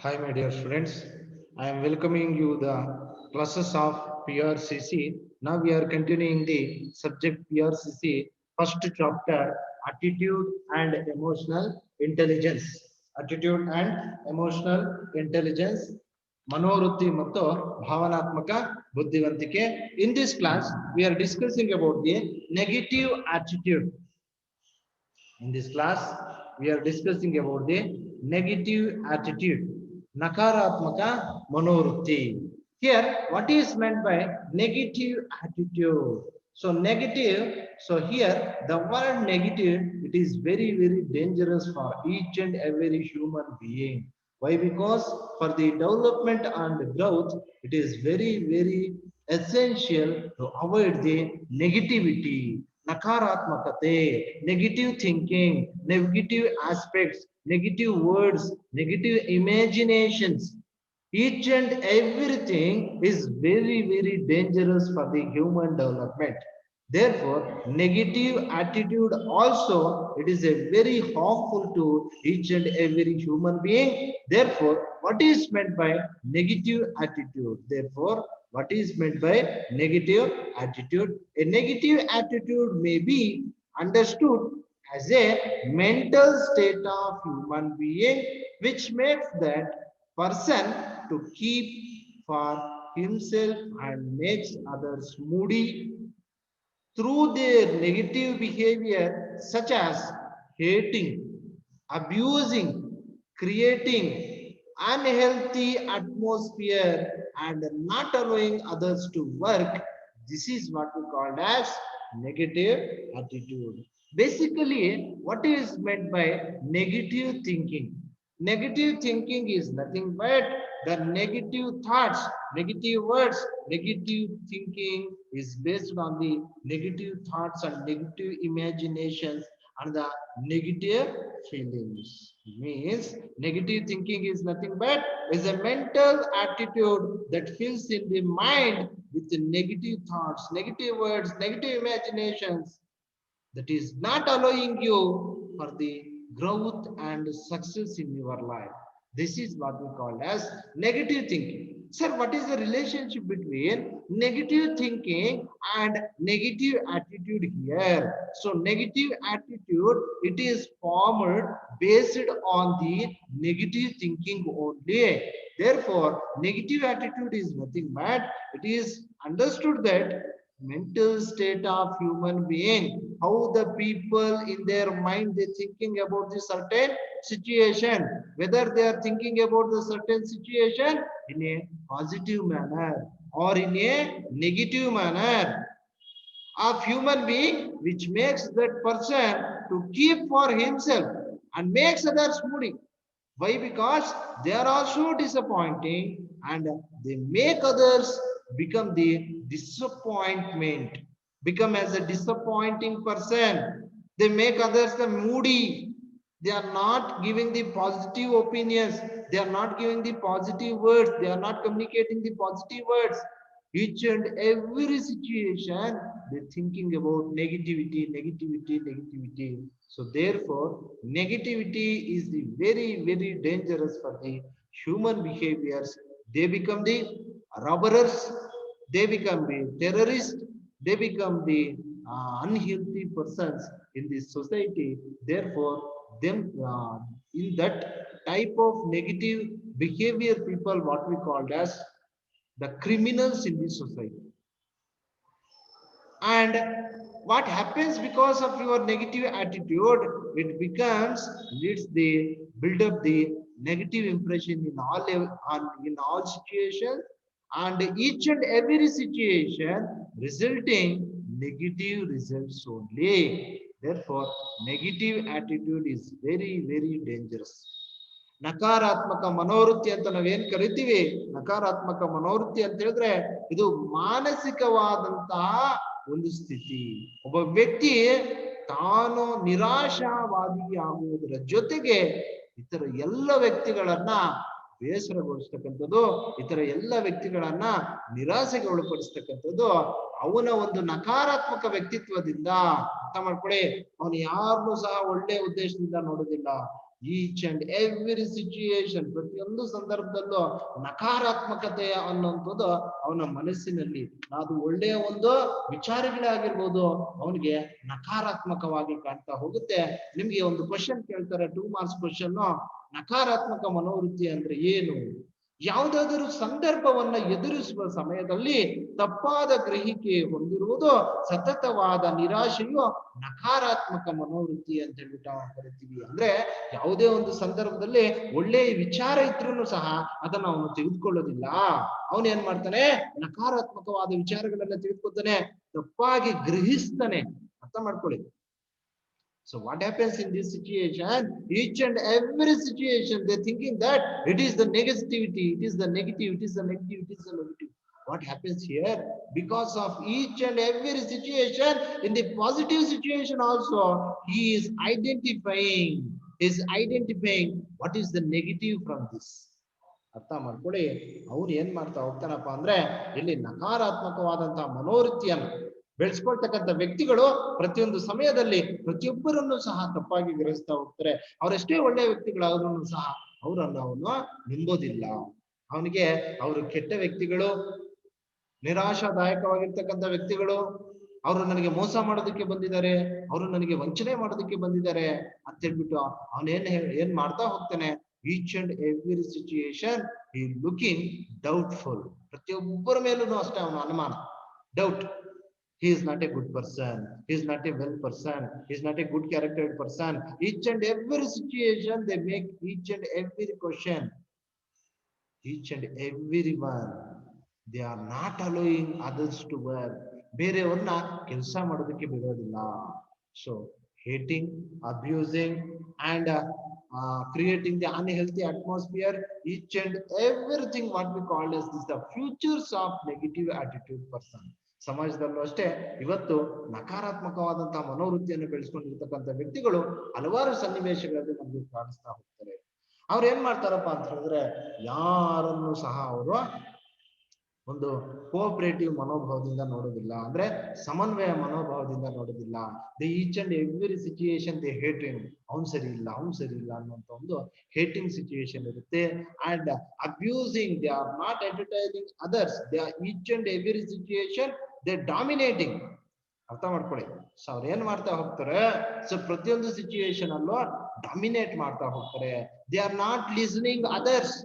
Hi, my dear students. I am welcoming you the classes of PRCC. Now we are continuing the subject PRCC first chapter attitude and emotional intelligence. Attitude and emotional intelligence. ಮನೋವೃತ್ತಿ ಮತ್ತು ಭಾವನಾತ್ಮಕ ಬುದ್ಧಿವಂತಿಕೆ. In this class, we are discussing about the negative attitude. In this class, we are discussing about the negative attitude, nakaratmaka manovrutti. Here, what is meant by negative attitude? So negative, so here the word negative, it is very, very dangerous for each and every human being. Why? Because for the development and growth, it is very, very essential to avoid the negativity, nakaratmakate, negative thinking, negative aspects, negative words, negative imaginations. Each and everything is very, very dangerous for the human development. Therefore, negative attitude also, it is a very harmful to each and every human being. Therefore, what is meant by negative attitude? Therefore, what is meant by negative attitude? A negative attitude may be understood as a mental state of human being which makes that person to keep for himself and makes others moody through their negative behavior, such as hating, abusing, creating unhealthy atmosphere, and not allowing others to work. This is what we call as negative attitude. Basically, what is meant by negative thinking? Negative thinking is nothing but the negative thoughts, negative words, negative thinking is based on the negative thoughts and negative imaginations and the negative feelings. Means negative thinking is nothing but is a mental attitude that fills in the mind with the negative thoughts, negative words, negative imaginations that is not allowing you for the growth and success in your life. This is what we call as negative thinking. Sir, what is the relationship between negative thinking and negative attitude here? So negative attitude, it is formed based on the negative thinking only. Therefore, negative attitude is nothing but it is understood that mental state of human being, how the people in their mind they thinking about the certain situation, whether they are thinking about the certain situation in a positive manner or in a negative manner of human being, which makes that person to keep for himself and makes others moody. Why? Because they are also disappointing and they make others become the disappointment, become as a disappointing person. They make others the moody. They are not giving the positive opinions. They are not giving the positive words. They are not communicating the positive words. Each and every situation, they're thinking about negativity, negativity, negativity. So therefore, negativity is the very, very dangerous for the human behaviors. They become the robbers, they become the terrorists, they become the unhealthy persons in this society. Therefore, them in that type of negative behavior people, what we called as the criminals in this society. And what happens because of your negative attitude, it becomes leads the build up the negative impression in all in all situations and each and every situation resulting negative results only. Therefore, negative attitude is very, very dangerous. ನಕಾರಾತ್ಮಕ ಮನೋವೃತ್ತಿ ಅಂತ ನಾವೇನ್ ಕರಿತೀವಿ, ನಕಾರಾತ್ಮಕ ಮನೋವೃತ್ತಿ ಅಂತ ಹೇಳಿದ್ರೆ ಇದು ಮಾನಸಿಕವಾದಂತಹ ಒಂದು ಸ್ಥಿತಿ. ಒಬ್ಬ ವ್ಯಕ್ತಿ ತಾನು ನಿರಾಶಾವಾದಿ ಆಗುವುದರ ಜೊತೆಗೆ ಇತರ ಎಲ್ಲ ವ್ಯಕ್ತಿಗಳನ್ನ ಬೇಸರಗೊಳಿಸ್ತಕ್ಕಂಥದ್ದು, ಇತರ ಎಲ್ಲ ವ್ಯಕ್ತಿಗಳನ್ನ ನಿರಾಸೆಗೆ ಒಳಪಡಿಸ್ತಕ್ಕಂಥದ್ದು ಅವನ ಒಂದು ನಕಾರಾತ್ಮಕ ವ್ಯಕ್ತಿತ್ವದಿಂದ. ಅರ್ಥ ಮಾಡ್ಕೊಳ್ಳಿ, ಅವನು ಯಾರನ್ನೂ ಸಹ ಒಳ್ಳೆ ಉದ್ದೇಶದಿಂದ ನೋಡೋದಿಲ್ಲ. ಈಚ್ ಅಂಡ್ ಎವ್ರಿ ಸಿಚುಯೇಷನ್, ಪ್ರತಿಯೊಂದು ಸಂದರ್ಭದಲ್ಲೂ ನಕಾರಾತ್ಮಕತೆ ಅನ್ನುವಂಥದ್ದು ಅವನ ಮನಸ್ಸಿನಲ್ಲಿ, ಅದು ಒಳ್ಳೆಯ ಒಂದು ವಿಚಾರಗಳೇ ಆಗಿರ್ಬೋದು, ಅವನಿಗೆ ನಕಾರಾತ್ಮಕವಾಗಿ ಕಾಣ್ತಾ ಹೋಗುತ್ತೆ. ನಿಮ್ಗೆ ಒಂದು ಕ್ವಶನ್ ಕೇಳ್ತಾರೆ, 2 ಮಾರ್ಕ್ಸ್ ಕ್ವಶನ್, ನಕಾರಾತ್ಮಕ ಮನೋವೃತ್ತಿ ಅಂದ್ರೆ ಏನು? ಯಾವುದಾದರೂ ಸಂದರ್ಭವನ್ನ ಎದುರಿಸುವ ಸಮಯದಲ್ಲಿ ತಪ್ಪಾದ ಗ್ರಹಿಕೆ ಹೊಂದಿರುವುದು ಸತತವಾದ ನಿರಾಶೆಯು ನಕಾರಾತ್ಮಕ ಮನೋವೃತ್ತಿ ಅಂತ ಹೇಳ್ಬಿಟ್ಟು ನಾವು ಕರಿತೀವಿ. ಅಂದ್ರೆ ಯಾವುದೇ ಒಂದು ಸಂದರ್ಭದಲ್ಲಿ ಒಳ್ಳೆಯ ವಿಚಾರ ಇದ್ರೂ ಸಹ ಅದನ್ನ ಅವನು ತೆಗೆದುಕೊಳ್ಳೋದಿಲ್ಲ. ಅವನು ಏನ್ ಮಾಡ್ತಾನೆ, ನಕಾರಾತ್ಮಕವಾದ ವಿಚಾರಗಳೆಲ್ಲ ತೆಗೆದುಕೊತಾನೆ, ತಪ್ಪಾಗಿ ಗ್ರಹಿಸ್ತಾನೆ. ಅರ್ಥ ಮಾಡ್ಕೊಳ್ಳಿ. So what happens in this situation? Each and every situation, they're thinking that it is the negativity, it is the negative, it is the negative, it is the negative. What happens here? Because of each and every situation, in the positive situation also, he is identifying what is the negative from this. ಅರ್ಥ ಮಾಡ್ಕೊಳ್ಳಿ. ಅವ್ನು ಏನ್ ಮಾಡ್ತಾ ಹೋಗ್ತಾನಪ್ಪ ಅಂದ್ರೆ, ಇಲ್ಲಿ ನಕಾರಾತ್ಮಕವಾದಂತಹ ಮನೋವೃತ್ತಿಯನ್ನು ಬೆಳೆಸ್ಕೊಳ್ತಕ್ಕಂಥ ವ್ಯಕ್ತಿಗಳು ಪ್ರತಿಯೊಂದು ಸಮಯದಲ್ಲಿ ಪ್ರತಿಯೊಬ್ಬರನ್ನು ಸಹ ತಪ್ಪಾಗಿ ಗ್ರಹಿಸ್ತಾ ಹೋಗ್ತಾರೆ. ಅವರೆಷ್ಟೇ ಒಳ್ಳೆಯ ವ್ಯಕ್ತಿಗಳಾದ್ರೂ ಸಹ ಅವರನ್ನು ಅವನು ನಂಬೋದಿಲ್ಲ. ಅವನಿಗೆ ಅವರು ಕೆಟ್ಟ ವ್ಯಕ್ತಿಗಳು, ನಿರಾಶಾದಾಯಕವಾಗಿರ್ತಕ್ಕಂಥ ವ್ಯಕ್ತಿಗಳು, ಅವರು ನನಗೆ ಮೋಸ ಮಾಡೋದಕ್ಕೆ ಬಂದಿದ್ದಾರೆ, ಅವರು ನನಗೆ ವಂಚನೆ ಮಾಡೋದಕ್ಕೆ ಬಂದಿದ್ದಾರೆ ಅಂತ ಹೇಳ್ಬಿಟ್ಟು ಅವನೇನ್ ಮಾಡ್ತಾ ಹೋಗ್ತಾನೆ, ಈಚ್ ಅಂಡ್ ಎವ್ರಿ ಸಿಚುಯೇಷನ್ ಈ ಲುಕಿಂಗ್ ಡೌಟ್ಫುಲ್. ಪ್ರತಿಯೊಬ್ಬರ ಮೇಲೂ ಅಷ್ಟೇ ಅವನ ಅನುಮಾನ, doubt. He is not a good person, he is not a well person, he is not a good charactered person. Each and every situation they make each and every question, each and every one, they are not allowing others to work. ಬೇರೆಯವ್ರನ್ನ ಕೆಲಸ ಮಾಡೋದಕ್ಕೆ ಬಿಡೋದಿಲ್ಲ. So hating, abusing and creating the unhealthy atmosphere, each and everything what we call as this the futures of negative attitude person. ಸಮಾಜದಲ್ಲೂ ಅಷ್ಟೇ ಇವತ್ತು ನಕಾರಾತ್ಮಕವಾದಂತಹ ಮನೋವೃತ್ತಿಯನ್ನು ಬೆಳೆಸ್ಕೊಂಡಿರ್ತಕ್ಕಂಥ ವ್ಯಕ್ತಿಗಳು ಹಲವಾರು ಸನ್ನಿವೇಶಗಳಲ್ಲಿ ನಮ್ಗೆ ಕಾಣಿಸ್ತಾ ಹೋಗ್ತಾರೆ. ಅವ್ರು ಏನ್ ಮಾಡ್ತಾರಪ್ಪ ಅಂತ ಹೇಳಿದ್ರೆ, ಯಾರನ್ನು ಸಹ ಅವರು ಒಂದು ಕೋಆಪರೇಟಿವ್ ಮನೋಭಾವದಿಂದ ನೋಡೋದಿಲ್ಲ, ಅಂದ್ರೆ ಸಮನ್ವಯ ಮನೋಭಾವದಿಂದ ನೋಡೋದಿಲ್ಲ. They each and every situation they hating, ಅವ್ನು ಸರಿ ಇಲ್ಲ ಅನ್ನುವಂತ ಒಂದು ಹೇಟಿಂಗ್ ಸಿಚುಯೇಷನ್ ಇರುತ್ತೆ. And abusing, they are not entertaining others, they are each and every situation they dominating. ಅರ್ಥ ಮಾಡ್ಕೊಳ್ಳಿ. ಸೊ ಅವ್ರು ಏನ್ ಮಾಡ್ತಾ ಹೋಗ್ತಾರೆ, ಸೊ ಪ್ರತಿಯೊಂದು ಸಿಚುಯೇಷನ್ ಅಲ್ಲೂ ಡಾಮಿನೇಟ್ ಮಾಡ್ತಾ ಹೋಗ್ತಾರೆ. They are not listening others,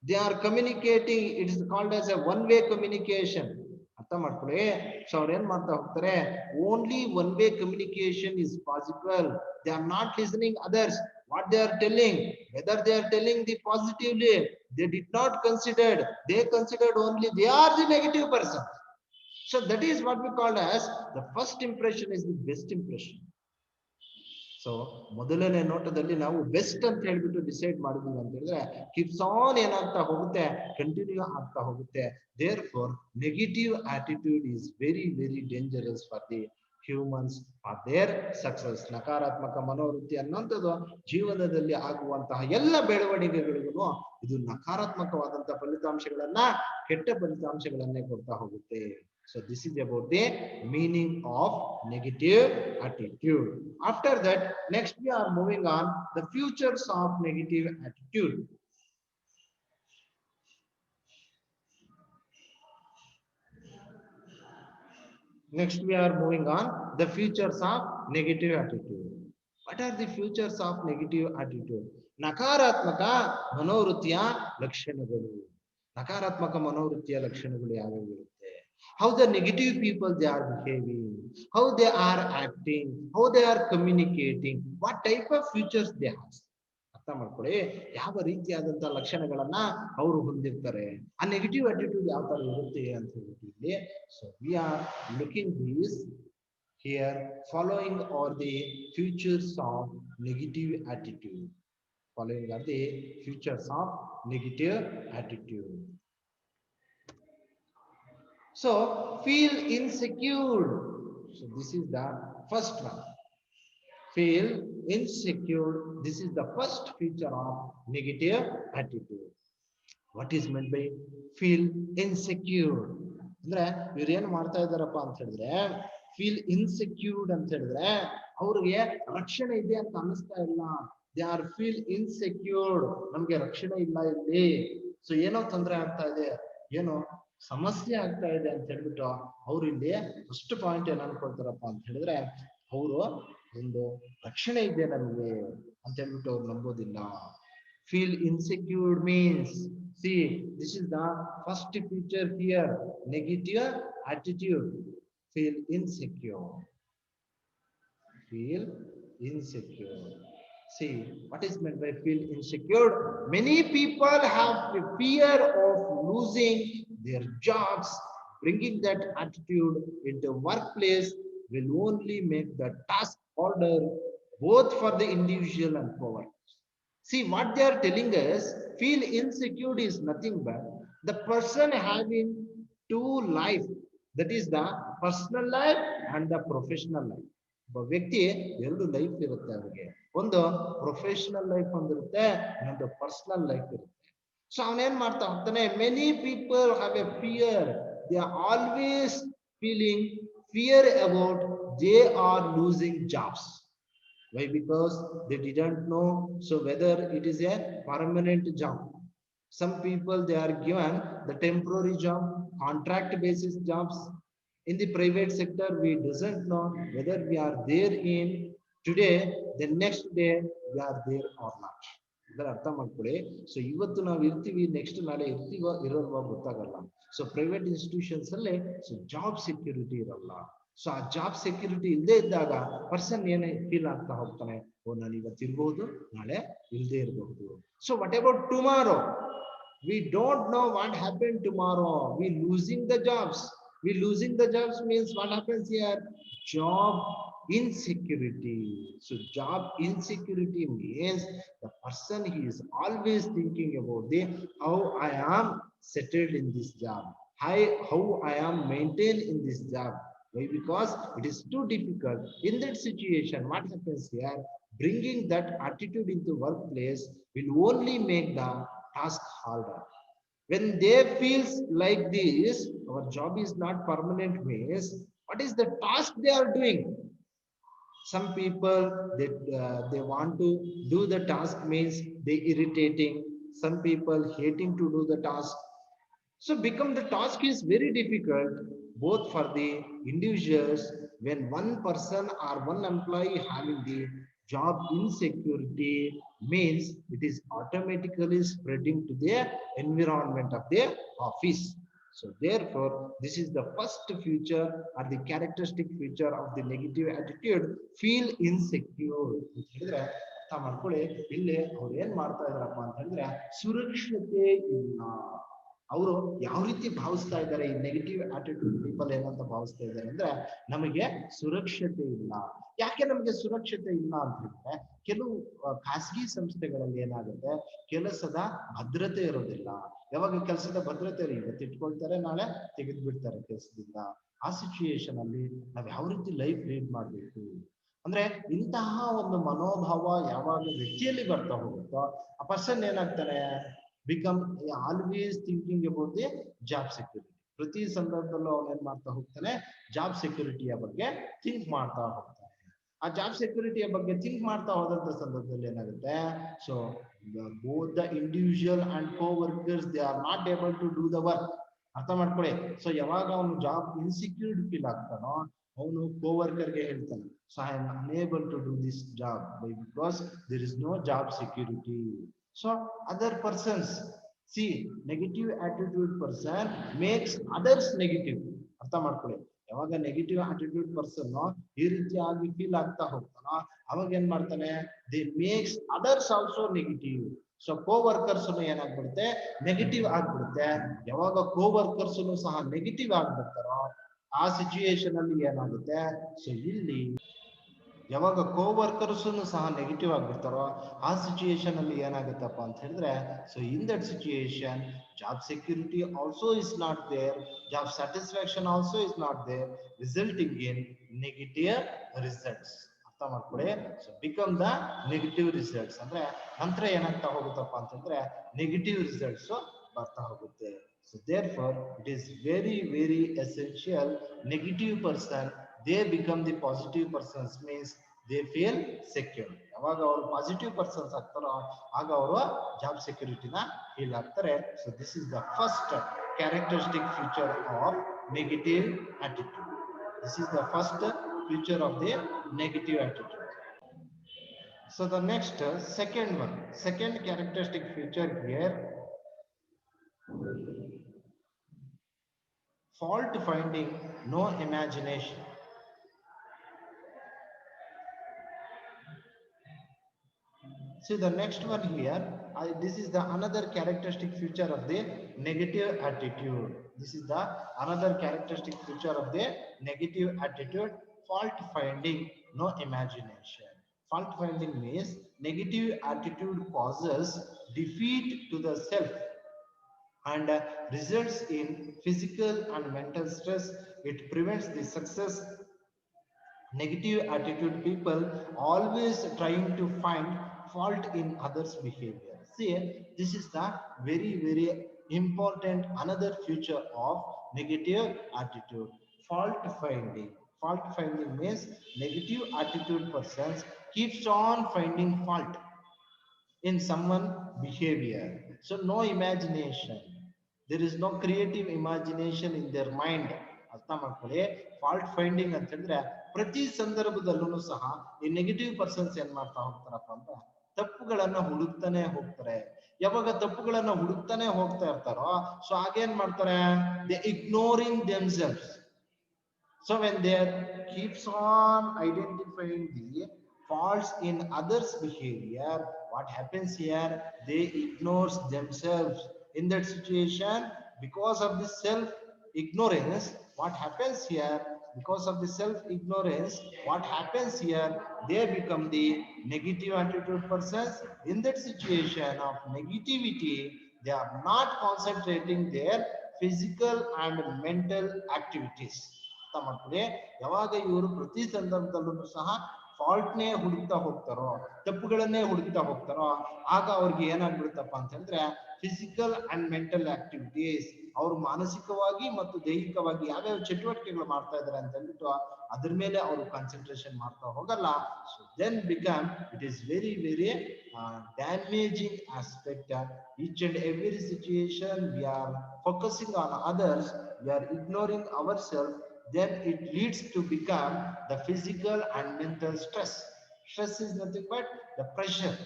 they are communicating, it is called as a one-way communication. ಅರ್ಥ ಮಾಡ್ಕೊಳ್ಳಿ. ಸೊ ಅವ್ರು ಏನ್ ಮಾಡ್ತಾ ಹೋಗ್ತಾರೆ, only one way communication is possible. they are not listening others, what they are telling, whether they are telling the positively, they did not consider, they considered only they are the negative person. So that is what we call as the first impression is the best impression. So ಮೊದಲನೇ ನೋಟದಲ್ಲಿ ನಾವು best ಅಂತ ಹೇಳ್ಬಿಟ್ಟು decide ಮಾಡಿದ್ವಿ ಅಂತ ಹೇಳಿದ್ರೆ, keeps on ಏನಾಗ್ತಾ ಹೋಗುತ್ತೆ, ಕಂಟಿನ್ಯೂ ಆಗ್ತಾ ಹೋಗುತ್ತೆ. Therefore negative attitude is very very dangerous for the humans for their success. ನಕಾರಾತ್ಮಕ ಮನೋವೃತ್ತಿ ಅನ್ನೋಂಥದ್ದು ಜೀವನದಲ್ಲಿ ಆಗುವಂತಹ ಎಲ್ಲ ಬೆಳವಣಿಗೆಗಳಿಗೂ ಇದು ನಕಾರಾತ್ಮಕವಾದಂತಹ ಫಲಿತಾಂಶಗಳನ್ನ, ಕೆಟ್ಟ ಫಲಿತಾಂಶಗಳನ್ನೇ ಕೊಡ್ತಾ ಹೋಗುತ್ತೆ. So this is about the meaning of negative attitude. After that, next we are moving on the futures of negative attitude. Next we are moving on the futures of negative attitude. What are the futures of negative attitude? ನಕಾರಾತ್ಮಕ ಮನೋವೃತ್ತಿಯ ಲಕ್ಷಣಗಳು. ನಕಾರಾತ್ಮಕ ಮನೋವೃತ್ತಿಯ ಲಕ್ಷಣಗಳು ಯಾವ್ಯಾವ ಇರುತ್ತೆ? How the negative people they are behaving, how they are acting, how they are communicating, what type of futures they have. ಅರ್ಥ ಮಾಡ್ಕೊಳ್ಳಿ, ಯಾವ ರೀತಿಯಾದಂತಹ ಲಕ್ಷಣಗಳನ್ನ ಅವರು ಹೊಂದಿರ್ತಾರೆ, ಆ ನೆಗೆಟಿವ್ ಅಟಿಟ್ಯೂಡ್ ಯಾವ ತರ ಇರುತ್ತೆ ಅಂತ ಹೇಳ್ಬಿಟ್ಟು. So we are looking these here. Following are the futures of negative attitude. Following are the futures of negative attitude. So feel insecure. So this is the first one. Feel insecure. This is the first feature of negative attitude. What is meant by feel insecure? ಅಂದ್ರೆ ಇವ್ರು ಏನ್ ಮಾಡ್ತಾ ಇದಾರಪ್ಪ ಅಂತ ಹೇಳಿದ್ರೆ, feel insecured ಅಂತ ಹೇಳಿದ್ರೆ ಅವ್ರಿಗೆ ರಕ್ಷಣೆ ಇದೆ ಅಂತ ಅನಿಸ್ತಾ ಇಲ್ಲ. ದೇ ಆರ್ ಫೀಲ್ ಇನ್ಸೆಕ್ಯೂರ್ಡ್, ನಮ್ಗೆ ರಕ್ಷಣೆ ಇಲ್ಲ ಇಲ್ಲಿ, ಸೊ ಏನೋ ತೊಂದರೆ ಆಗ್ತಾ ಇದೆ, ಏನೋ ಸಮಸ್ಯೆ ಆಗ್ತಾ ಇದೆ ಅಂತ ಹೇಳ್ಬಿಟ್ಟು ಅವ್ರು ಇಲ್ಲಿ ಫಸ್ಟ್ ಪಾಯಿಂಟ್ ಏನ್ ಅನ್ಕೊಳ್ತಾರಪ್ಪ ಅಂತ ಹೇಳಿದ್ರೆ, ಅವರು ಒಂದು ರಕ್ಷಣೆ ಇದೆ ನಮ್ಗೆ ಅಂತ ಹೇಳ್ಬಿಟ್ಟು ಅವ್ರು ನಂಬೋದಿಲ್ಲ. Feel insecure means, see, this is the first feature here, negative attitude. Feel insecure. Feel insecure. See, what is meant by feel insecure? Many people have the fear of losing their jobs. Bringing that attitude into workplace will only make the task harder, both for the individual and power. See, what they are telling us, feel insecure is nothing but the person having two life, that is the personal life and the professional life. ಒಬ್ಬ ವ್ಯಕ್ತಿ ಎರಡು life ಇರುತ್ತೆ ಅವ್ರಿಗೆ, ಒಂದು professional life ಒಂದಿರುತ್ತೆ, ಇನ್ನೊಂದು personal life ಇರುತ್ತೆ. So ಅವನೇನ್ ಮಾಡ್ತಾ ಹೋಗ್ತಾನೆ, many people have A fear, they are always feeling fear about they are losing jobs. Why? Because they didn't know so whether it is a permanent job. Some people, they are given the temporary job, contract basis jobs. In the private sector, we doesn't know whether we are there in today, the next day we are there or not. ಇದರ ಅರ್ಥ ಮಾಡ್ಕೊಳ್ಳಿ. So ಇವತ್ತು ನಾವು ಇರ್ತೀವಿ, next ನಾಳೆ ಇರ್ತೀವೋ ಇರೋಲ್ವಾ ಗೊತ್ತಾಗಲ್ಲ. So private institutions ಅಲ್ಲಿ so job security ಇರಲ್ಲ. ಸೊ ಆ ಜಾಬ್ ಸೆಕ್ಯೂರಿಟಿ ಇಲ್ಲದೆ ಇದ್ದಾಗ ಪರ್ಸನ್ ಏನೇ ಫೀಲ್ ಆಗ್ತಾ ಹೋಗ್ತಾನೆ, ಓ ನಾನು ಇವತ್ತು ಇರಬಹುದು, ನಾಳೆ ಇಲ್ಲದೆ ಇರಬಹುದು. So what about tomorrow? We don't know what happened tomorrow. We losing the jobs. We losing the jobs means what happens here? Job insecurity. So job insecurity means the person, he is always thinking about the how I am settled in this job, how I am maintained in this job. Why? Because it is too difficult. In that situation, what happens here? Bringing that attitude into workplace will only make the task harder. When they feels like this, our job is not permanent means, what is the task they are doing? Some people, they want to do the task means they irritating. Some people hating to do the task. So become the task is very difficult, both for the individuals. When one person or one employee having the job insecurity means it is automatically spreading to the environment of their office. So therefore, this is the first feature or the characteristic feature of the negative attitude, feel insecure. ಹೇಳಿದ್ರೆ ಅರ್ಥ ಮಾಡ್ಕೊಳ್ಳಿ, ಇಲ್ಲಿ ಅವ್ರು ಏನ್ ಮಾಡ್ತಾ ಇದಾರಪ್ಪ ಅಂತ ಹೇಳಿದ್ರೆ, ಸುರಕ್ಷತೆ ಇಲ್ಲ. ಅವರು ಯಾವ ರೀತಿ ಭಾವಿಸ್ತಾ ಇದ್ದಾರೆ, ಈ ನೆಗೆಟಿವ್ ಆಟಿಟ್ಯೂಡ್ ಪೀಪಲ್ ಏನಂತ ಭಾವಿಸ್ತಾ ಇದ್ದಾರೆ ಅಂದ್ರೆ, ನಮಗೆ ಸುರಕ್ಷತೆ ಇಲ್ಲ. ಯಾಕೆ ನಮಗೆ ಸುರಕ್ಷತೆ ಇಲ್ಲ ಅಂತ ಹೇಳಿದ್ರೆ, ಕೆಲವು ಖಾಸಗಿ ಸಂಸ್ಥೆಗಳಲ್ಲಿ ಏನಾಗುತ್ತೆ, ಕೆಲಸದ ಭದ್ರತೆ ಇರೋದಿಲ್ಲ. ಯಾವಾಗ ಕೆಲಸದ ಭದ್ರತೆ ಇವತ್ತು ಇಟ್ಕೊಳ್ತಾರೆ, ನಾಳೆ ತೆಗೆದು ಬಿಡ್ತಾರೆ ಕೆಲಸದಿಂದ. ಆ ಸಿಚುಯೇಷನ್ ಅಲ್ಲಿ ನಾವ್ ಯಾವ ರೀತಿ ಲೈಫ್ ಲೀಡ್ ಮಾಡ್ಬೇಕು ಅಂದ್ರೆ, ಇಂತಹ ಒಂದು ಮನೋಭಾವ ಯಾವಾಗ ವ್ಯಕ್ತಿಯಲ್ಲಿ ಬರ್ತಾ ಹೋಗುತ್ತೋ, ಆ person ಏನಾಗ್ತಾನೆ, become always thinking about the job security. ಪ್ರತಿ ಸಂದರ್ಭದಲ್ಲೂ ಅವನು ಏನ್ ಮಾಡ್ತಾ ಹೋಗ್ತಾನೆ, ಜಾಬ್ ಸೆಕ್ಯೂರಿಟಿಯ ಬಗ್ಗೆ ಥಿಂಕ್ ಮಾಡ್ತಾ ಹೋಗ್ತಾನೆ. ಆ ಜಾಬ್ ಸೆಕ್ಯೂರಿಟಿಯ ಬಗ್ಗೆ ಥಿಂಕ್ ಮಾಡ್ತಾ ಹೋದಂತ ಸಂದರ್ಭದಲ್ಲಿ ಏನಾಗುತ್ತೆ, so both the individual and co workers, they are not able to do the work. ಅರ್ಥ ಮಾಡ್ಕೊಳ್ಳಿ. ಸೊ ಯಾವಾಗ ಅವನು ಜಾಬ್ ಇನ್ಸೆಕ್ಯೂರ್ಡ್ ಫೀಲ್ ಆಗ್ತಾನೋ, ಅವನು ಕೋ ವರ್ಕರ್ಗೆ ಹೇಳ್ತಾನೆ, so I am unable to do this job by because there is no job security. So other persons, see, negative attitude person makes others negative. ಅರ್ಥ ಮಾಡ್ಕೊಳ್ಳಿ. ಯಾವಾಗ ನೆಗೆಟಿವ್ ಆಟಿಟ್ಯೂಡ್ ಪರ್ಸನ್ ಈ ರೀತಿಯಾಗಿ feel ಆಗ್ತಾ ಹೋಗ್ತಾನೋ, ಅವಾಗ ಏನ್ ಮಾಡ್ತಾನೆ, they makes others also negative. So coworkers ಏನಾಗ್ಬಿಡುತ್ತೆ, ನೆಗೆಟಿವ್ ಆಗ್ಬಿಡುತ್ತೆ. ಯಾವಾಗ ಕೋ ವರ್ಕರ್ಸ್ ಸಹ ನೆಗೆಟಿವ್ ಆಗ್ಬಿಡ್ತಾರೋ, ಆ ಸಿಚುಯೇಷನ್ ಅಲ್ಲಿ ಏನಾಗುತ್ತೆ, ಸೊ ಇಲ್ಲಿ ಯಾವಾಗ ಕೋ ವರ್ಕರ್ಸ್ ಸಹ ನೆಗೆಟಿವ್ ಆಗಿರ್ತಾರೋ, ಆ ಸಿಚುಯೇಷನ್ ಅಲ್ಲಿ ಏನಾಗುತ್ತಪ್ಪ ಅಂತ ಹೇಳಿದ್ರೆ, so in that situation job security also is not there, job satisfaction also is not there, resulting in negative results. ಅರ್ಥ ಮಾಡ್ಕೊಳ್ಳಿ. So become the negative results ಅಂದ್ರೆ ನಂತರ ಏನಾಗ್ತಾ ಹೋಗುತ್ತಪ್ಪ ಅಂತಂದ್ರೆ, ನೆಗೆಟಿವ್ ರಿಸಲ್ಟ್ಸ್ ಬರ್ತಾ ಹೋಗುತ್ತೆ. So therefore, it is very, very essential. Negative person, they become the positive persons means they feel secure. ಯಾವಾಗ ಅವರು ಪಾಸಿಟಿವ್ ಪರ್ಸನ್ಸ್ ಆಗ್ತಾರೋ ಆಗ ಅವರು ಜಾಬ್ ಸೆಕ್ಯೂರಿಟಿನ ಫೀಲ್ ಆಗ್ತಾರೆ. So this is the first characteristic feature of negative attitude. This is the first feature of the negative attitude. So the next second one, second characteristic feature here, fault finding, no imagination. See the next one here, this is the another characteristic feature of the negative attitude. This is the another characteristic feature of the negative attitude, fault finding, no imagination. Fault finding means negative attitude causes defeat to the self and results in physical and mental stress. It prevents the success. Negative attitude people always trying to find fault in others behavior. See, this is the very important another feature of negative attitude, fault finding. Fault finding means negative attitude persons keeps on finding fault in someone behavior. So no imagination, there is no creative imagination in their mind. ಅರ್ಥ ಮಾಡ್ಕೊಳ್ಳಿ, fault finding ಅಂತ ಹೇಳಿದ್ರೆ ಪ್ರತಿ ಸಂದರ್ಭದಲ್ಲೂ ಸಹ ಈ negative persons ಏನ್ ಮಾಡ್ತಾ ಹೋಗ್ತಾರಪ್ಪ ಅಂತ ತಪ್ಪುಗಳನ್ನ ಹುಡುಕ್ತಾನೆ ಹೋಗ್ತಾರೆ. ಯಾವಾಗ ತಪ್ಪುಗಳನ್ನ ಹುಡುಕ್ತಾನೆ ಹೋಗ್ತಾ ಇರ್ತಾರೋ ಸೊ ಆಗೇನ್ ಮಾಡ್ತಾರೆ, they ignoring themselves. So when they keeps on identifying the faults in others behavior, what happens here, they ignores themselves. In that situation, because of the self ignorance, what happens here, because of the self ignorance, what happens here, they become the negative attitude persons. In that situation of negativity, they are not concentrating their physical and mental activities. ಯಾವಾಗ ಇವರು ಪ್ರತಿ ಸಂದರ್ಭದಲ್ಲೂ ಸಹ ಫಾಲ್ಟ್ನೇ ಹುಡುಕ್ತಾ ಹೋಗ್ತಾರೋ, ತಪ್ಪುಗಳನ್ನೇ ಹುಡುಕ್ತಾ ಹೋಗ್ತಾರೋ, ಆಗ ಅವ್ರಿಗೆ ಏನಾಗ್ಬಿಡುತ್ತಪ್ಪ ಅಂತ ಹೇಳಿದ್ರೆ ಫಿಸಿಕಲ್ ಅಂಡ್ ಮೆಂಟಲ್ ಆಕ್ಟಿವಿಟೀಸ್, ಅವರು ಮಾನಸಿಕವಾಗಿ ಮತ್ತು ದೈಹಿಕವಾಗಿ ಯಾವ್ಯಾವ ಚಟುವಟಿಕೆಗಳು ಮಾಡ್ತಾ ಇದಾರೆ ಅಂತ ಹೇಳ್ಬಿಟ್ಟು ಅದ್ರ ಮೇಲೆ ಅವರು ಕಾನ್ಸಂಟ್ರೇಷನ್ ಮಾಡ್ತಾ ಹೋಗಲ್ಲ. So then become it is very damaging aspect. Each and every situation we are focusing on others, we are ignoring ourselves, then it leads to become the physical and mental stress. Stress is nothing but the pressure.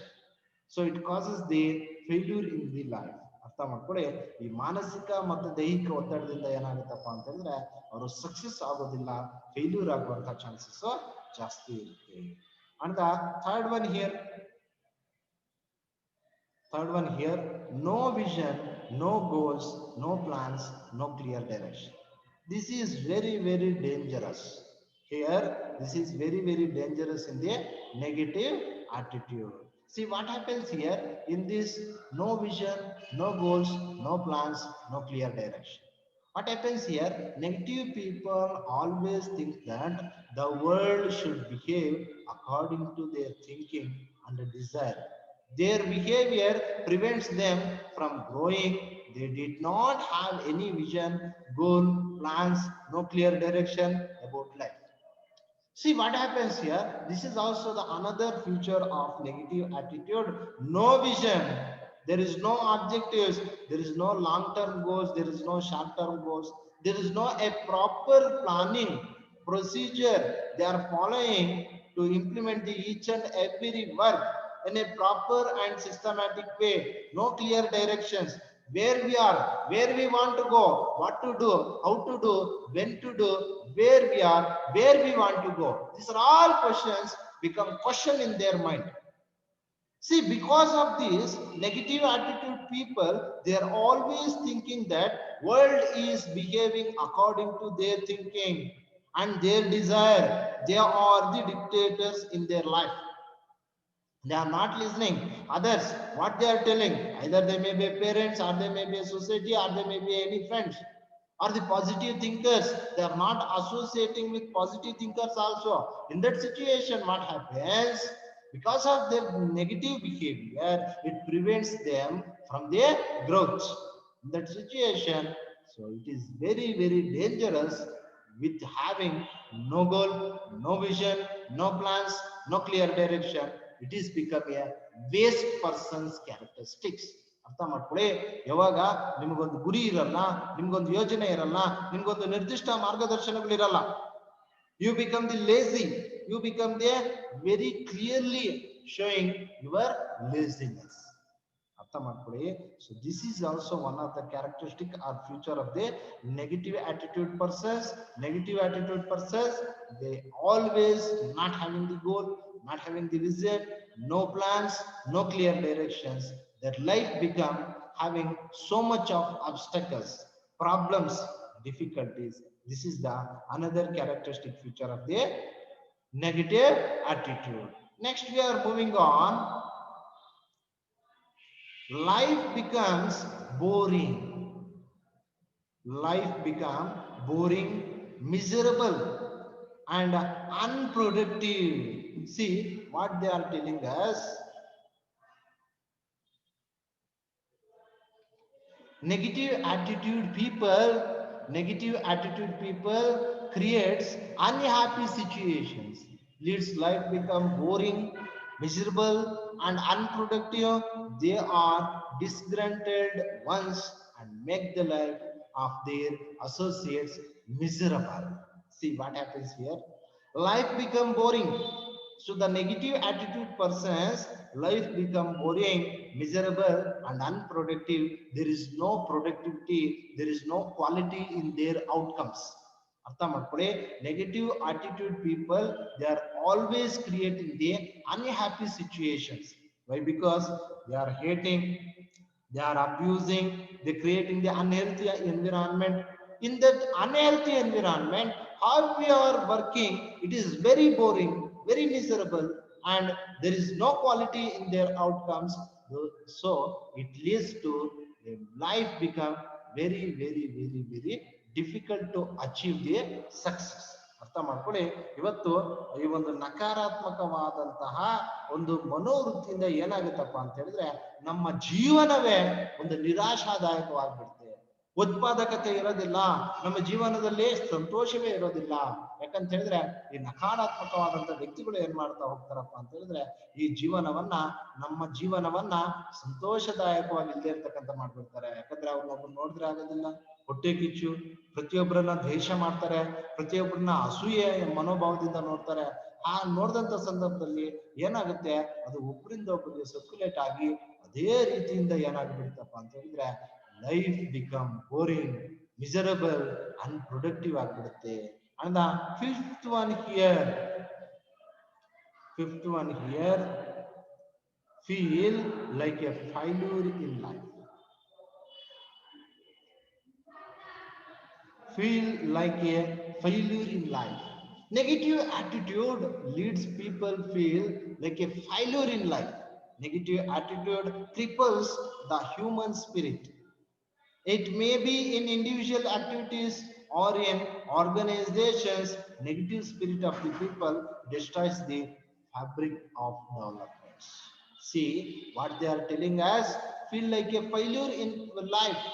So it causes the failure in the life. ಅರ್ಥ ಮಾಡ್ಕೊಳ್ಳಿ, ಈ ಮಾನಸಿಕ ಮತ್ತು ದೈಹಿಕ ಒತ್ತಡದಿಂದ ಏನಾಗುತ್ತಪ್ಪ ಅಂತ ಹೇಳಿದ್ರೆ ಅವರು ಸಕ್ಸಸ್ ಆಗೋದಿಲ್ಲ, ಫೇಲ್ಯೂರ್ ಆಗುವಂತ ಚಾನ್ಸಸ್ ಜಾಸ್ತಿ ಇರುತ್ತೆ. And the third one here, no vision, no goals, no plans, no clear direction. This is very dangerous. Here, this is very dangerous in the negative attitude. See what happens here in this no vision, no goals, no plans, no clear direction. What happens here? Negative people always think that the world should behave according to their thinking and desire. Their behavior prevents them from growing. They did not have any vision, goal, plans, no clear direction about life. See what happens here. This is also the another feature of negative attitude. No vision. There is no objectives. There is no long-term goals. There is no short-term goals. There is no a proper planning procedure they are following to implement the each and every work in a proper and systematic way. No clear directions. Where we are, where we want to go, what to do, how to do, when to do, where we are, where we want to go. These are all questions become question in their mind. See, because of this negative attitude people, they are always thinking that world is behaving according to their thinking and their desire. They are the dictators in their life. They are not listening others what they are telling. Either they may be parents, or they may be a society, or they may be any friends, or the positive thinkers. They are not associating with positive thinkers also. In that situation, what happens? Because of their negative behavior, it prevents them from their growth. In that situation, so it is very dangerous with having no goal, no vision, no plans, no clear direction, it is become a waste person's characteristics. ಅರ್ಥ ಮಾಡ್ಕೊಳ್ಳಿ. ಯಾವಾಗ ನಿಮಗೊಂದು ಗುರಿ ಇರಲ್ಲ, ನಿಮ್ಗೊಂದು ಯೋಜನೆ ಇರಲ್ಲ, ನಿಮ್ಗೊಂದು ನಿರ್ದಿಷ್ಟ ಮಾರ್ಗದರ್ಶನಗಳಿರಲ್ಲ, you become the lazy, you become the very clearly showing your laziness. ಅರ್ಥ ಮಾಡ್ಕೊಳ್ಳಿ. So this is also one of the characteristic or feature of the negative attitude persons. Negative attitude persons, they always not having the goal, not having the vision, no plans, no clear directions. Their life become having so much of obstacles, problems, difficulties. This is the another characteristic feature of the negative attitude. Next we are moving on. Life becomes boring. Life become boring, miserable, and unproductive. See what they are telling us. Negative attitude people creates unhappy situations, leads life become boring, miserable, and unproductive. They are disgruntled ones and make the life of their associates miserable. See what happens here. Life become boring. So the negative attitude persons, life become boring, miserable, and unproductive. There is no productivity, there is no quality in their outcomes. Artha ಮಾಡ್ಕೊಳ್ಳಿ. Negative attitude people, they are always creating the unhappy situations. Why? Because they are hating, they are abusing, they creating the unhealthy environment. In that unhealthy environment, how we are working, it is very boring, very miserable, and there is no quality in their outcomes. So it leads to a life become very difficult to achieve the success. ಅರ್ಥ ಮಾಡ್ಕೊಳ್ಳಿ. ಇವತ್ತು ಈ ಒಂದು ನಕಾರಾತ್ಮಕವಾದಂತಹ ಒಂದು ಮನೋವೃತ್ತಿಯಿಂದ ಏನಾಗುತ್ತಪ್ಪ ಅಂತ ಹೇಳಿದ್ರೆ ನಮ್ಮ ಜೀವನವೇ ಒಂದು ನಿರಾಶಾದಾಯಕವಾಗಿಬಿಡುತ್ತೆ. ಉತ್ಪಾದಕತೆ ಇರೋದಿಲ್ಲ, ನಮ್ಮ ಜೀವನದಲ್ಲಿ ಸಂತೋಷವೇ ಇರೋದಿಲ್ಲ. ಯಾಕಂತ ಹೇಳಿದ್ರೆ ಈ ನಕಾರಾತ್ಮಕವಾದಂತ ವ್ಯಕ್ತಿಗಳು ಏನ್ ಮಾಡ್ತಾ ಹೋಗ್ತಾರಪ್ಪ ಅಂತ ಹೇಳಿದ್ರೆ ಈ ಜೀವನವನ್ನ, ನಮ್ಮ ಜೀವನವನ್ನ ಸಂತೋಷದಾಯಕವಾಗಿ ಇಲ್ಲದೆ ಇರ್ತಕ್ಕಂಥ ಮಾಡ್ಬಿಡ್ತಾರೆ. ಯಾಕಂದ್ರೆ ಅವ್ರನ್ನೊಬ್ರು ನೋಡಿದ್ರೆ ಆಗೋದಿಲ್ಲ, ಹೊಟ್ಟೆ ಕಿಚ್ಚು, ಪ್ರತಿಯೊಬ್ಬರನ್ನ ದ್ವೇಷ ಮಾಡ್ತಾರೆ, ಪ್ರತಿಯೊಬ್ಬರನ್ನ ಅಸೂಯೆ ಮನೋಭಾವದಿಂದ ನೋಡ್ತಾರೆ. ಆ ನೋಡಿದಂತ ಸಂದರ್ಭದಲ್ಲಿ ಏನಾಗುತ್ತೆ, ಅದು ಒಬ್ಬರಿಂದ ಒಬ್ಬರಿಗೆ ಸರ್ಕ್ಯುಲೇಟ್ ಆಗಿ ಅದೇ ರೀತಿಯಿಂದ ಏನಾಗ್ಬಿಡ್ತಪ್ಪ ಅಂತ ಹೇಳಿದ್ರೆ life become boring, miserable, unproductive ಆಗಿಬಿಡುತ್ತೆ. And the fifth one here, feel like a failure in life. Feel like a failure in life. Negative attitude leads people feel like a failure in life. Negative attitude cripples the human spirit. It may be in individual activities or in organizations. Negative spirit of the people destroys the fabric of development. See what they are telling us. Feel like a failure in life.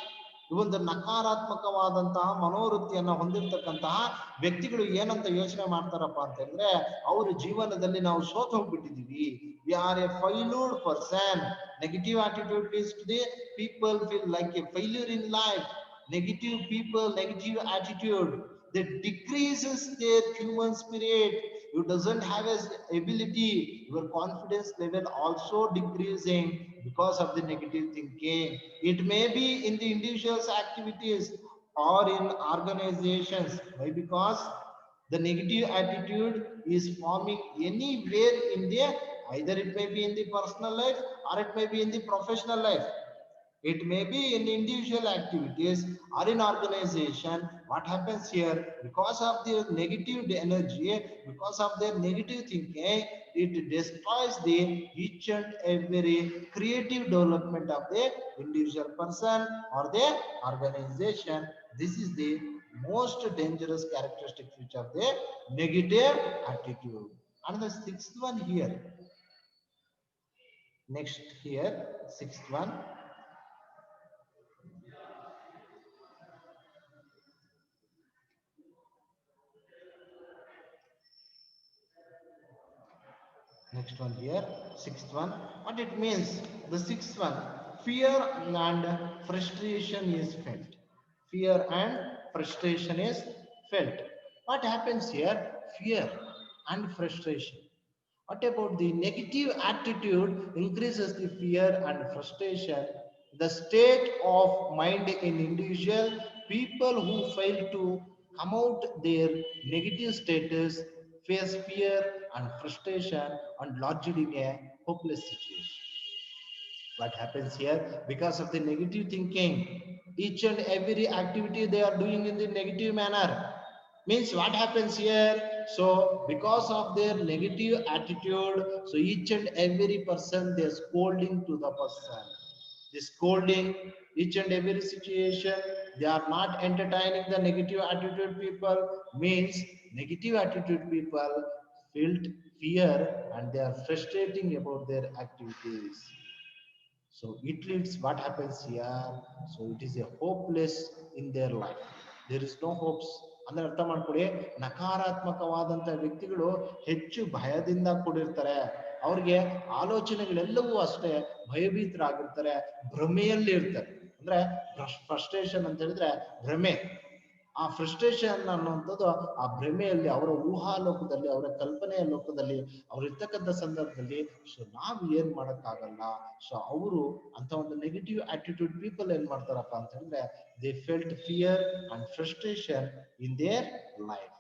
ಒಂದು ನಕಾರಾತ್ಮಕವಾದಂತಹ ಮನೋವೃತ್ತಿಯನ್ನ ಹೊಂದಿರತಕ್ಕಂತಹ ವ್ಯಕ್ತಿಗಳು ಏನಂತ ಯೋಚನೆ ಮಾಡ್ತಾರಪ್ಪ ಅಂತಂದ್ರೆ ಅವ್ರ ಜೀವನದಲ್ಲಿ ನಾವು ಸೋತು ಹೋಗ್ಬಿಟ್ಟಿದೀವಿ. We are a failure person. Negative attitude leads to the people feel like a failure in life. Negative people, negative attitude, that decreases their human spirit. You doesn't have as ability, your confidence level also decreasing because of the negative thinking. It may be in the individual's activities or in organizations. Why? Because the negative attitude is forming anywhere in the, either it may be in the personal life or it may be in the professional life. It may be in individual activities or in organization. What happens here? Because of their negative energy, because of their negative thinking, it destroys the each and every creative development of the individual person or the organization. This is the most dangerous characteristic feature of the negative attitude. And the sixth one here. Next here, sixth one. Next one here, sixth one. What it means? The sixth one, fear and frustration is felt. Fear and frustration is felt. What happens here? Fear and frustration. What about the negative attitude increases the fear and frustration? The state of mind in individual people who fail to come out their negative status face fear and frustration and largely in a hopeless situation. What happens here? Because of the negative thinking, each and every activity they are doing in the negative manner. Means what happens here? So because of their negative attitude, so each and every person they are scolding to the person. They scolding each and every situation. They are not entertaining the negative attitude people. Means negative attitude people felt fear and they are frustrating about their activities. So it leads what happens here. So it is a hopeless in their life. There is no hopes. ಅಂದ್ರೆ ಅರ್ಥ ಮಾಡ್ಕೊಳ್ಳಿ, ನಕಾರಾತ್ಮಕವಾದಂತ ವ್ಯಕ್ತಿಗಳು ಹೆಚ್ಚು ಭಯದಿಂದ ಕೂಡಿರ್ತಾರೆ. ಅವ್ರಿಗೆ ಆಲೋಚನೆಗಳೆಲ್ಲವೂ ಅಷ್ಟೇ ಭಯಭೀತರಾಗಿರ್ತಾರೆ, ಭ್ರಮೆಯಲ್ಲಿ ಇರ್ತಾರೆ. ಅಂದ್ರೆ ಫ್ರಸ್ಟ್ರೇಷನ್ ಅಂತ ಹೇಳಿದ್ರೆ ಭ್ರಮೆ. ಆ ಫ್ರಸ್ಟ್ರೇಷನ್ ಅನ್ನುವಂಥದ್ದು ಆ ಭ್ರಮೆಯಲ್ಲಿ ಅವರ ಊಹಾಲೋಕದಲ್ಲಿ ಅವರ ಕಲ್ಪನೆಯ ಲೋಕದಲ್ಲಿ ಅವ್ರು ಇರ್ತಕ್ಕಂಥ ಸಂದರ್ಭದಲ್ಲಿ ಸೊ ನಾವು ಏನ್ ಮಾಡಕ್ಕಾಗಲ್ಲ. ಸೊ ಅವರು ಅಂತ ಒಂದು ನೆಗೆಟಿವ್ ಆಟಿಟ್ಯೂಡ್ ಪೀಪಲ್ ಏನ್ ಮಾಡ್ತಾರಪ್ಪ ಅಂತ ಹೇಳಿದ್ರೆ they felt fear and frustration in their life.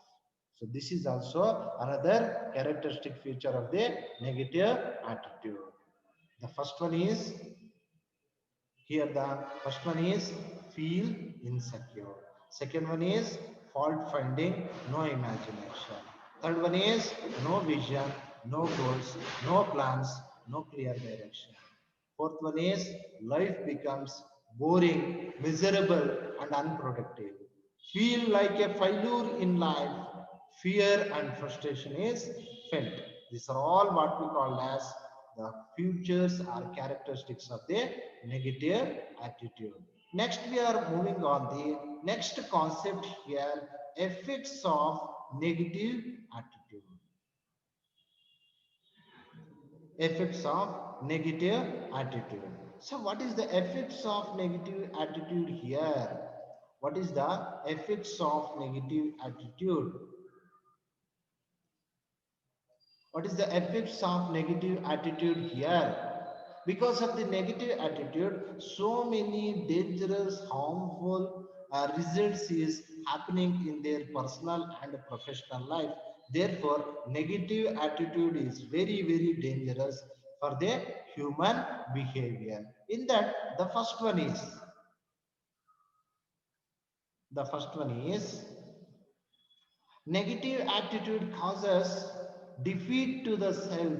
So this is also another characteristic feature of the negative attitude. The first one is here, the first one is feel insecure. Second one is fault finding, no imagination. Third one is no vision, no goals, no plans, no clear direction. Fourth one is life becomes boring, miserable, and unproductive. Feel like a failure in life. Fear and frustration is felt. These are all what we call as the features or characteristics of the negative attitude. Next, we are moving on the next concept here, effects of negative attitude. Effects of negative attitude. So what is the effects of negative attitude here? What is the effects of negative attitude? What is the effects of negative attitude here? Because of the negative attitude, so many dangerous, harmful results is happening in their personal and professional life. Therefore, negative attitude is very, very dangerous for the human behavior. In that, the first one is negative attitude causes defeat to the self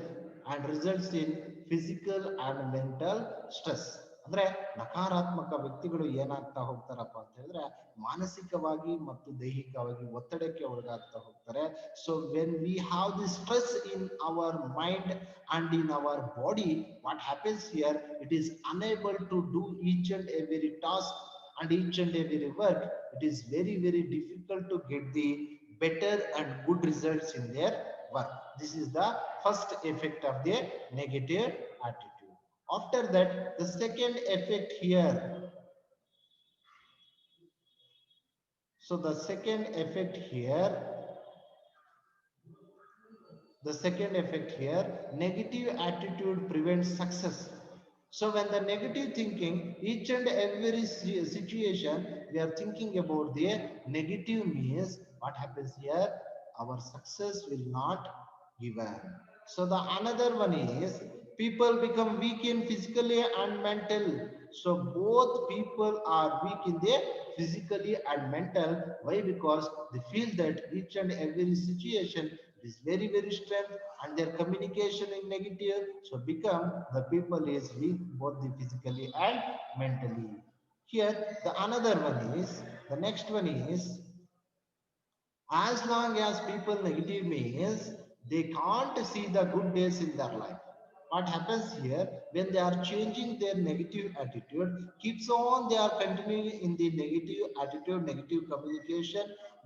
and results in physical and mental stress. ಅಂದ್ರೆ ನಕಾರಾತ್ಮಕ ವ್ಯಕ್ತಿಗಳು ಏನಾಗ್ತಾ ಹೋಗ್ತಾರಪ್ಪ ಅಂತ ಹೇಳಿದ್ರೆ ಮಾನಸಿಕವಾಗಿ ಮತ್ತು ದೈಹಿಕವಾಗಿ ಒತ್ತಡಕ್ಕೆ ಒಳಗಾಗ್ತಾ ಹೋಗ್ತಾರೆ. So when we have the stress in our mind and in our body, what happens here, it is unable to do each and every task and each and every work. It is very, very difficult to get the better and good results in their work. This is the first effect of the negative attitude. After that, the second effect here. So the second effect here, negative attitude prevents success. So when the negative thinking, each and every situation we are thinking about the negative means, what happens here, our success will not given. So the another one is people become weak in physically and mental. So both people are weak in their physically and mental. Why? Because they feel that each and every situation is very, very strength and their communication is negative. So become the people is weak both the physically and mentally. Here the another one is, the next one is, as long as people negative means they can't see the good days in their life. what happens here when they are changing their negative attitude, keeps on they are continuing in the negative attitude, negative communication,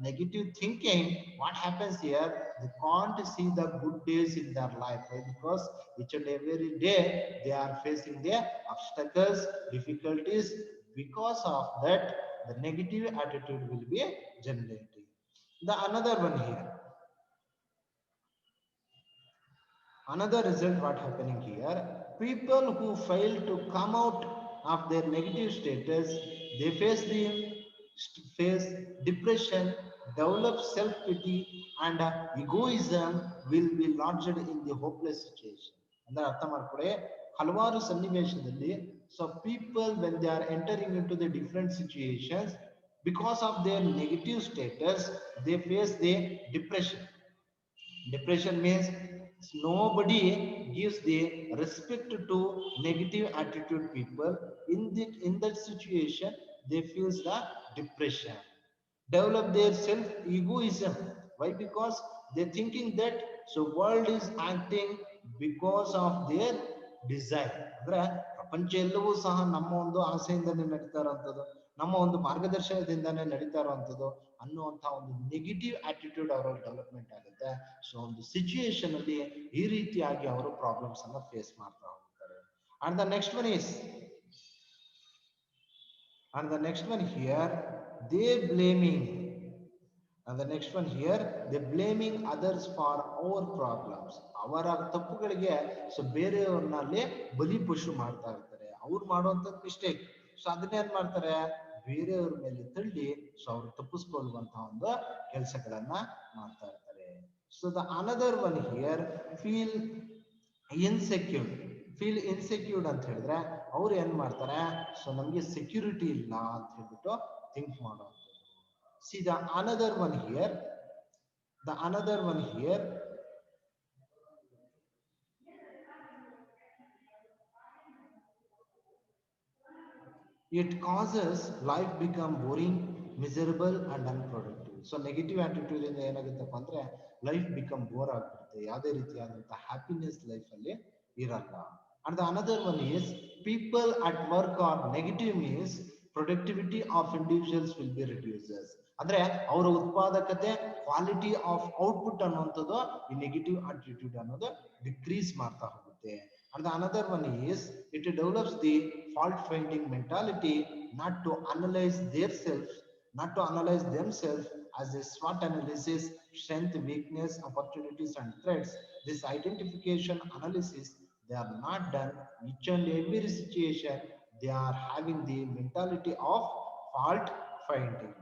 negative thinking. What happens here? They can't see the good days in their life. Why? Because each and every day they are facing their obstacles, difficulties. Because of that, the negative attitude will be generated. The another one here, another result what happening here, people who fail to come out of their negative status, they face depression, develop self-pity, and egoism will be lodged in the hopeless situation. ಅಂದ್ರೆ ಅರ್ಥ ಮಾಡ್ಕೊಳ್ಳಿ, ಹಲವಾರು ಸನ್ನಿವೇಶದಲ್ಲಿ so people when they are entering into the different situations, because of their negative status, they face the depression. Depression means nobody gives the respect to negative attitude people. In that situation, they feel the depression. Develop their self egoism. Why? Because they're thinking that so world is acting because of their desire. ಅಂದ್ರೆ ಪ್ರಪಂಚ ಎಲ್ಲವೂ ಸಹ ನಮ್ಮ ಒಂದು ಆಸೆಯಿಂದನೇ ನಡೀತಾ ಇರುವಂಥದ್ದು, ನಮ್ಮ ಒಂದು ಮಾರ್ಗದರ್ಶನದಿಂದಾನೇ ನಡೀತಾ ಇರುವಂಥದ್ದು ಅನ್ನುವಂತಹ ಒಂದು ನೆಗೆಟಿವ್ ಆಟಿಟ್ಯೂಡ್ ಅವರಲ್ಲಿ ಡೆವಲಪ್ಮೆಂಟ್ ಆಗುತ್ತೆ. ಸೊ ಒಂದು ಸಿಚುಯೇಷನ್ ಅಲ್ಲಿ ಈ ರೀತಿಯಾಗಿ ಅವರು ಪ್ರಾಬ್ಲಮ್ಸ್ ಅನ್ನ ಫೇಸ್ ಮಾಡ್ತಾ ಹೋಗ್ತಾರೆ. And the next one is and the next one here, they blaming, and the next one here, they blaming others for our problems. ಅವರ ತಪ್ಪುಗಳಿಗೆ ಸೊ ಬೇರೆಯವ್ರನ್ನಲ್ಲಿ ಬಲಿಪಶು ಮಾಡ್ತಾ ಇರ್ತಾರೆ. ಅವ್ರು ಮಾಡುವಂತ ಮಿಸ್ಟೇಕ್, ಸೊ ಅದನ್ನ ಏನ್ ಮಾಡ್ತಾರೆ, ಬೇರೆಯವ್ರ ಮೇಲೆ ತಳ್ಳಿ ಸೊ ಅವ್ರು ತಪ್ಪಿಸ್ಕೊಳ್ಳುವಂತಹ ಒಂದು ಕೆಲಸಗಳನ್ನ ಮಾಡ್ತಾ ಇರ್ತಾರೆ. So the another one here, feel insecure. Feel insecured ಅಂತ ಹೇಳಿದ್ರೆ ಅವ್ರು ಏನ್ ಮಾಡ್ತಾರೆ, ಸೊ ನಮ್ಗೆ ಸೆಕ್ಯೂರಿಟಿ ಇಲ್ಲ ಅಂತ ಹೇಳ್ಬಿಟ್ಟು ಥಿಂಕ್ ಮಾಡುವಂಥದ್ದು. C the another one here, the another one here, it causes life become boring, miserable and unproductive. So negative attitude ಇಂದ ಏನಾಗುತ್ತಪ್ಪ ಅಂದ್ರೆ ಲೈಫ್ ಬಿಕಮ್ ಬೋರ್ ಆಗ್ಬಿಡುತ್ತೆ, ಯಾವುದೇ ರೀತಿಯಾದಂತಹ ಹ್ಯಾಪಿನೆಸ್ ಲೈಫ್ ಅಲ್ಲಿ ಇರಲ್ಲ. And the another one is, people at work are negative means productivity of individuals will be reduces. ಅಂದ್ರೆ ಅವರ ಉತ್ಪಾದಕತೆ, ಕ್ವಾಲಿಟಿ ಆಫ್ ಔಟ್ಪುಟ್ ಅನ್ನುವಂಥದ್ದು ಈ ನೆಗೆಟಿವ್ ಆಟಿಟ್ಯೂಡ್ ಅನ್ನೋದು ಡಿಕ್ರೀಸ್ ಮಾಡ್ತಾ ಹೋಗುತ್ತೆ. And the another one is, it develops the fault finding mentality, not to analyze themselves as a SWOT analysis, strength, weakness, opportunities and threats. This identification analysis they are not done. Each and every situation they are having the mentality of fault finding.